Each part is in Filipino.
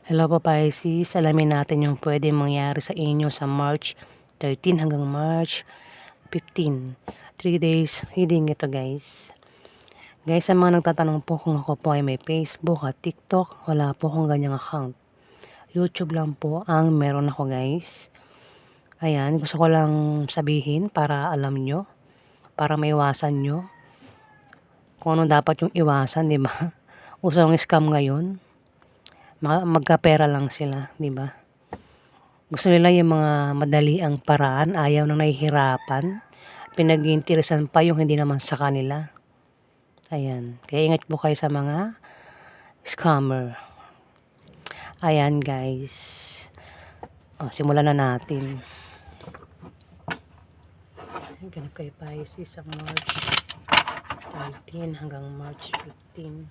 Hello po Pisces, alamin natin yung pwedeng mangyari sa inyo sa March 13 hanggang March 15. 3 days reading ito guys. Guys, sa mga nagtatanong po kung ako po ay may Facebook at TikTok, wala po akong ganyang account. YouTube lang po ang meron ako guys. Ayan, gusto ko lang sabihin para alam nyo, para maiwasan nyo kung ano dapat yung iwasan, di ba? Usong scam ngayon. Magkapera lang sila, di ba? Gusto nila yung mga madali ang paraan, ayaw nang nahihirapan. Pinag-iinteresan pa yung hindi naman sa kanila. Ayan. Kaya ingat po kayo sa mga scammer. Ayan guys. Simulan na natin. Ganap kay Pisces sa March 13 hanggang March 15.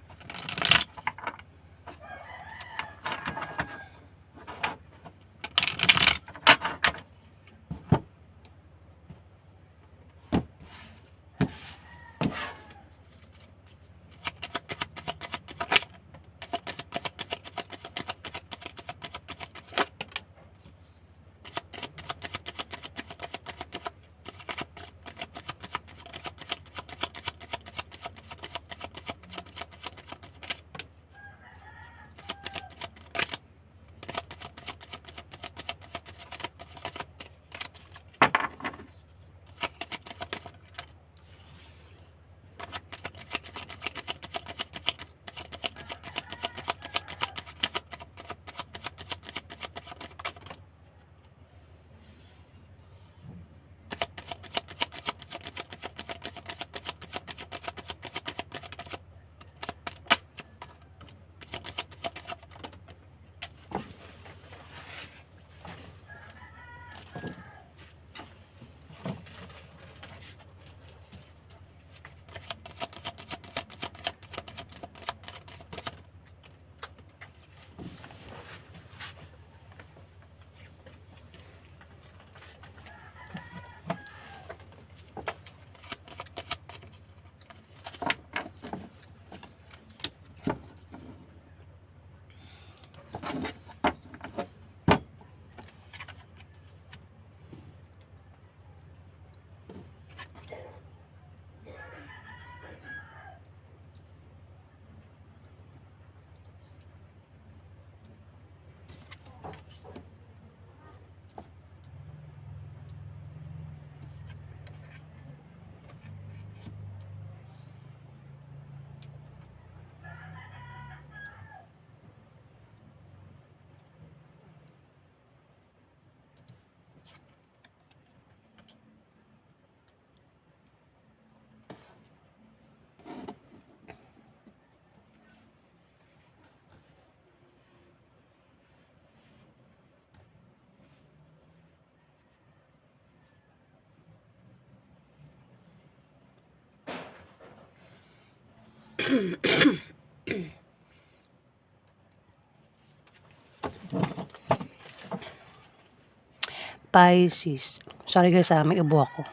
Pisces. Sorry guys, may ubo ako.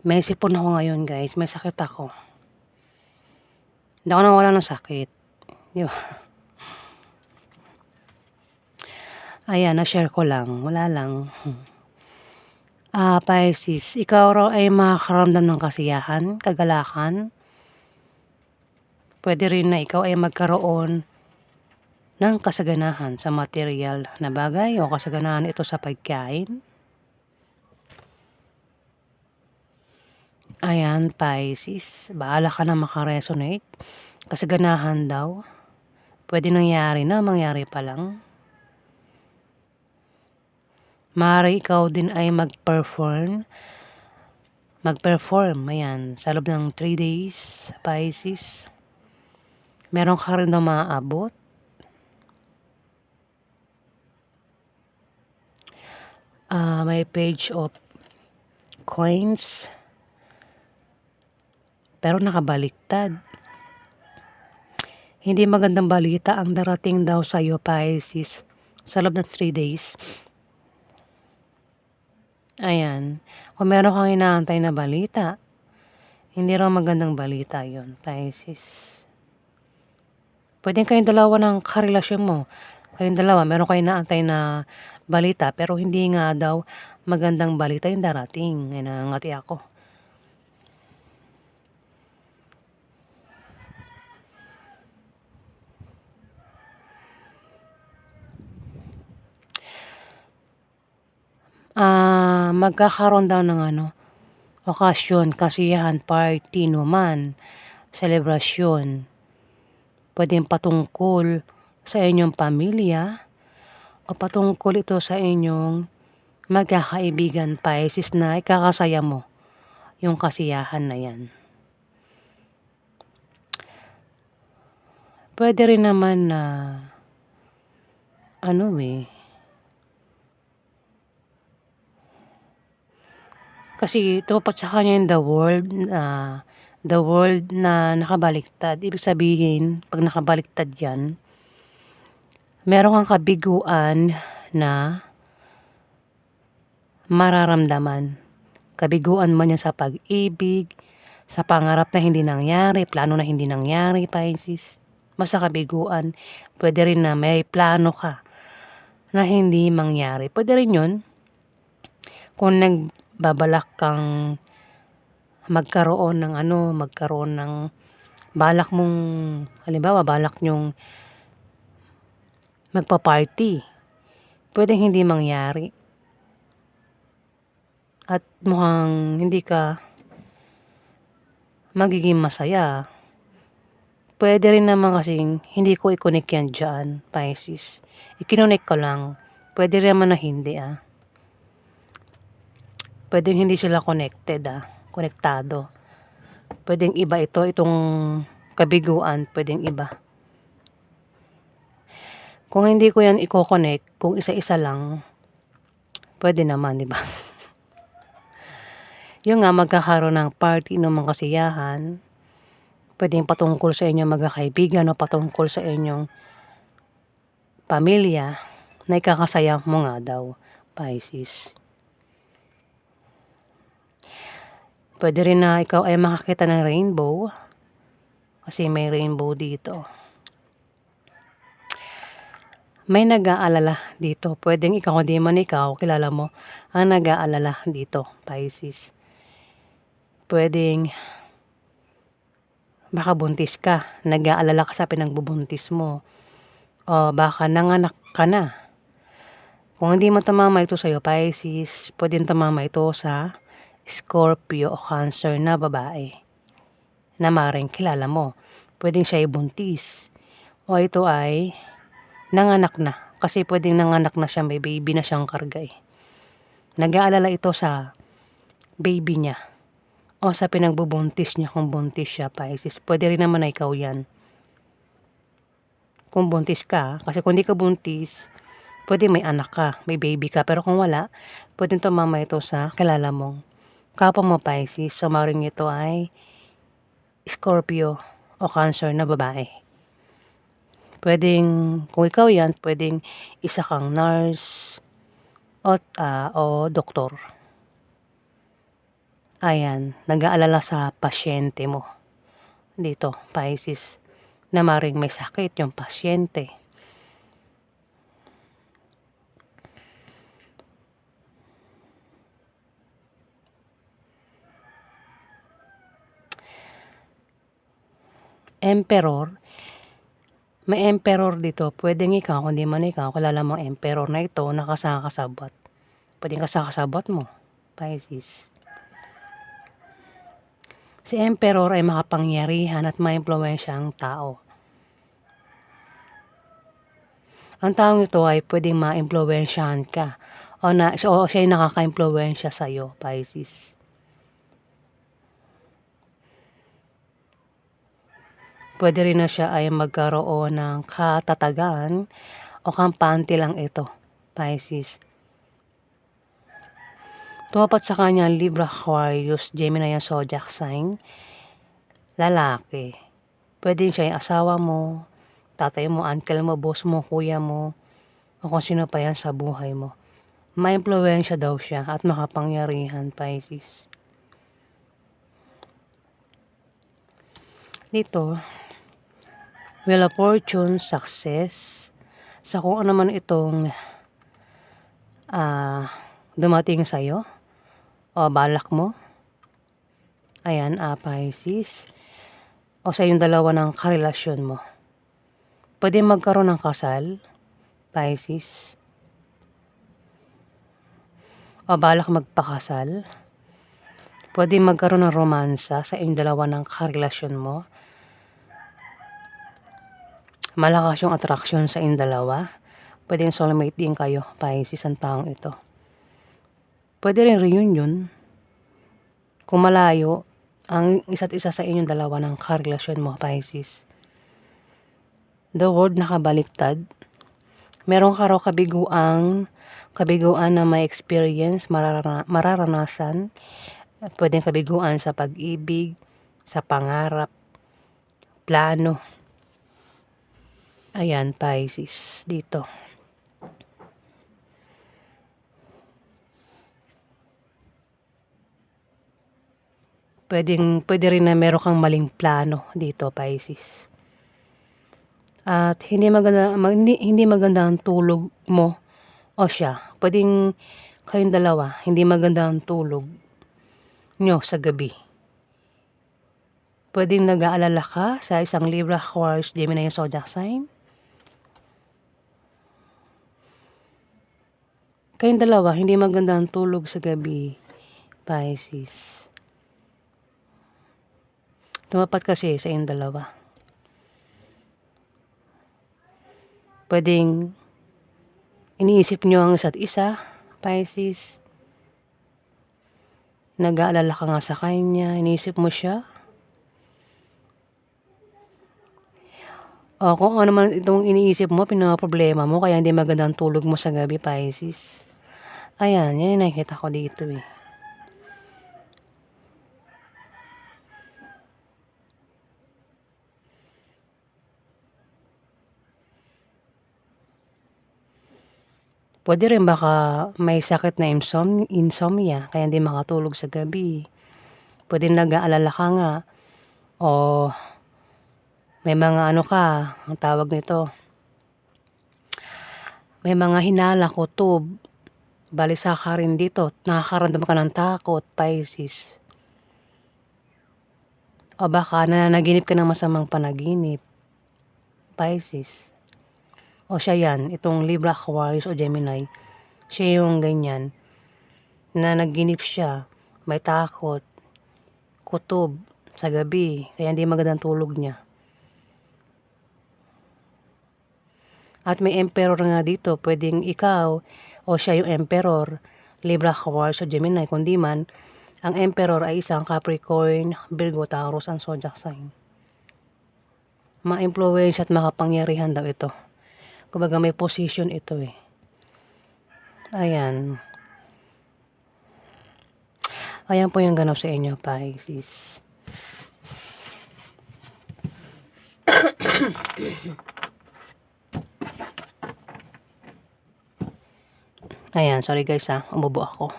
May sipon ako ngayon guys. May sakit ako. Hindi ako nawala ng sakit. Di ba? Ayan, na-share ko lang. Wala lang. Pisces, ikaw raw ay makakaramdam ng kasiyahan, kagalakan. Pwede rin na ikaw ay magkaroon ng kasaganahan sa material na bagay o kasaganahan ito sa pagkain. Ayan, Pisces, bahala ka na makaresonate. Kasaganahan daw. Pwede nangyari na, mangyari pa lang. Maaari ikaw din ay mag-perform, ayan, sa loob ng 3 days, Pisces. Meron ka rin daw maaabot. May page of coins. Pero nakabaliktad. Hindi magandang balita ang darating daw sa iyo, Pisces, sa loob ng 3 days. Ayan. Kung meron kang inaantay na balita, hindi raw magandang balita yon, Pisces. Pwede kayong dalawa ng karelasyon mo. Kayong dalawa meron kayong inaantay na balita pero hindi nga daw magandang balita yung darating. Ay nangangati ako. Magkakaroon daw ng okasyon, kasiyahan, party naman, selebrasyon. Puwedeng patungkol sa inyong pamilya o patungkol ito sa inyong magkakaibigan Pisces na ikakasaya mo yung kasiyahan na yan. Puwede rin naman na kasi tumapat sa kanya yung the world na nakabaliktad. Ibig sabihin 'pag nakabaliktad yan, meron kang kabiguan na mararamdaman. Kabiguan man yan sa pag-ibig, sa pangarap na hindi nangyari, plano na hindi nangyari, Pisces. Basta kabiguan. Puwede rin na may plano ka na hindi mangyari. Puwede rin yun kung nagbabalak kang magkaroon ng balak mong halimbawa balak niyong magpa-party. Puwedeng hindi mangyari. At mukhang hindi ka magiging masaya. Puwede rin naman kasing hindi ko i-connect yan diyan, Pisces. I-kinonect ko lang. Puwede rin naman na hindi, Puwedeng hindi sila connected, konektado. Puwedeng iba itong kabiguan, puwedeng iba. Kung hindi ko yan iko-connect, kung isa-isa lang, puwede naman, 'di ba? Yun nga, magkakaroon ng party ng kasiyahan. Puwedeng patungkol sa inyong magkakaibigan o patungkol sa inyong pamilya na ikakasaya mo nga daw, Pisces. Puwede rin na ikaw ay makakita ng rainbow, kasi may rainbow dito. May nag-aalala dito. Puwedeng ikaw, hindi man ikaw, kilala mo ang nag-aalala dito, Pisces. Puwedeng baka buntis ka, nag-aalala ka sa pinagbubuntis mo, o baka nanganak ka na. Kung hindi mo tumama ito sa'yo, Pisces, puwedeng tumama ito sa Scorpio o Cancer na babae na maaaring kilala mo. Puwedeng siya ay buntis o ito ay nanganak na, kasi puwedeng nanganak na siya, may baby na siyang karga, Nag-aalala ito sa baby niya o sa pinagbubuntis niya kung buntis siya, Pisces. Puwede rin naman na ikaw yan. Kung buntis ka, kasi kung di ka buntis, puwede may anak ka, may baby ka, pero kung wala, puwedeng tumama ito sa kilala mong kapwa mo, Pisces. So maaaring ito ay Scorpio o Cancer na babae. Puwedeng kung ikaw yan, puwedeng isa kang nurse o doktor. Ayan, nag-aalala sa pasyente mo dito, Pisces, na maaaring may sakit yung pasyente. Emperor, may emperor dito. Puwedeng ikaw, kung di man ikaw, kilala mo emperor na ito nakasakasabwat. Puwedeng kasakasabwat mo, Pisces. Si emperor ay makapangyarihan at maimpluwensyang tao. Ang taong ito ay puwedeng maimpluwensyahan ka o siya ay nakakaimpluwensya sa'yo, Pisces. Puwede rin na siya ay magkaroon ng katatagan o kampante lang ito, Pisces. Tumapat sa kanya Libra, Aquarius, Gemini, Zodiac sign, lalaki. Puwedeng siya yung asawa mo, tatay mo, uncle mo, boss mo, kuya mo, o kung sino pa yan sa buhay mo. Maimpluwensya daw siya at makapangyarihan, Pisces. Dito, Wheel of Fortune, success, sa kung ano man itong dumating sa'yo o balak mo. Ayan, Pisces. O sa yung dalawa ng karelasyon mo. Pwede magkaroon ng kasal, Pisces. O balak magpakasal. Pwede magkaroon ng romansa sa yung dalawa ng karelasyon mo. Malakas yung attraction sa yung dalawa. Pwedeng soulmate din kayo, Pisces, ang taong ito. Pwede rin reunion. Kung malayo, ang isa't isa sa inyong dalawa ng karelasyon mo, Pisces. The World nakabaliktad. Meron ka raw kabiguan na may experience, mararanasan. Pwedeng kabiguan sa pag-ibig, sa pangarap, plano. Ayan, Pisces, dito. Pwede rin na meron kang maling plano dito, Pisces. At hindi maganda ang tulog mo o siya. Pwedeng kayong dalawa, hindi maganda ang tulog nyo sa gabi. Pwedeng nag-aalala ka sa isang Libra, Aquarius, Gemini, Zodiac sign. Kayong dalawa, hindi maganda ang tulog sa gabi, Pisces. Tumapat kasi sa inyong dalawa. Pwedeng iniisip nyo ang isa't isa, Pisces. Nag-aalala ka nga sa kanya, iniisip mo siya. O kung ano man itong iniisip mo, pinaproblema mo, kaya hindi maganda ang tulog mo sa gabi, Pisces. Ayan, yan yung nakikita ko dito eh. Pwede rin baka may sakit na insomnia, kaya hindi makatulog sa gabi. Pwede nag-aalala ka nga. O may mga ano ka, ang tawag nito. May mga hinala, kutob. Balisa ka rin dito. Nakakaramdam ka ng takot, Pisces. O baka nananaginip ka ng masamang panaginip, Pisces. O siya yan, itong Libra, Aquarius o Gemini. Siya yung ganyan. Nanaginip siya, may takot, kutob sa gabi. Kaya hindi magandang tulog niya. At may emperor nga dito. Pwedeng ikaw o siya yung emperor, Libra, Aquarius o Gemini. Kundi man, ang emperor ay isang Capricorn, Virgo, Taurus ang zodiac sign. Ma-influence at makapangyarihan daw ito. Kumbaga may position ito eh. Ayan. Ayan po yung ganap sa inyo, Pisces. Ayan, sorry guys umubo ako.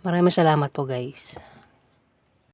Maraming salamat po guys.